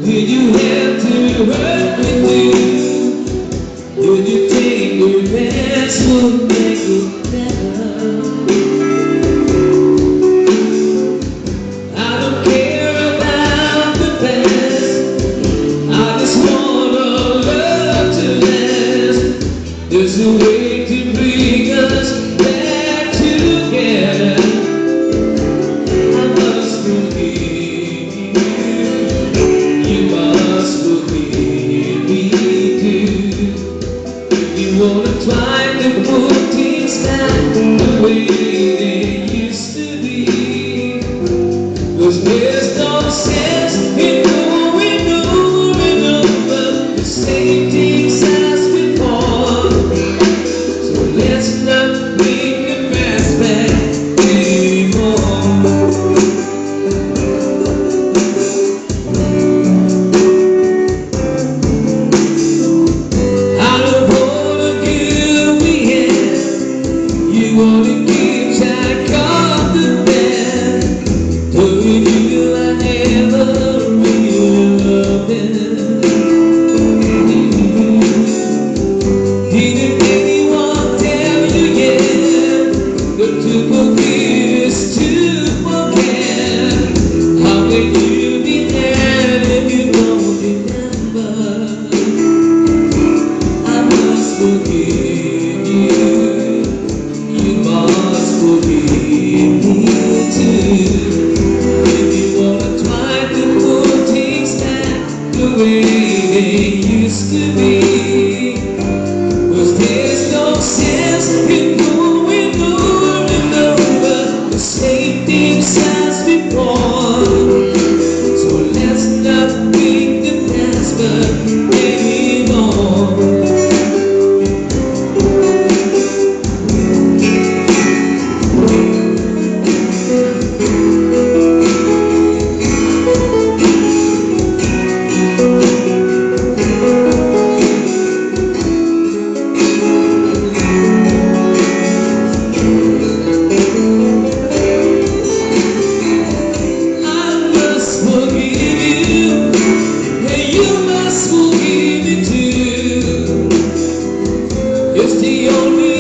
Did you have to hurt me too? Did you think your past would make it better? I don't care about the past, I just want our love to last. There's a way to bring us back together. I must forgive you. You must forgive me too. If you wanna try to put things back the way they used to be, 'cause there's no sense in going over and over the same things as before. So let's not bring the past back anymore. I don't wanna give we had. You wanna keep track of the bad. Knowing you I never really loved it. Didn't anyone tell you yet that to forgive is to forget? How can you be mad if you don't remember? I must forgive you. You must forgive me too. If you wanna try to put things back the way they used to be, 'cause there's no sense in going over and over the same things as before. So let's not bring the past back anymore. It's the only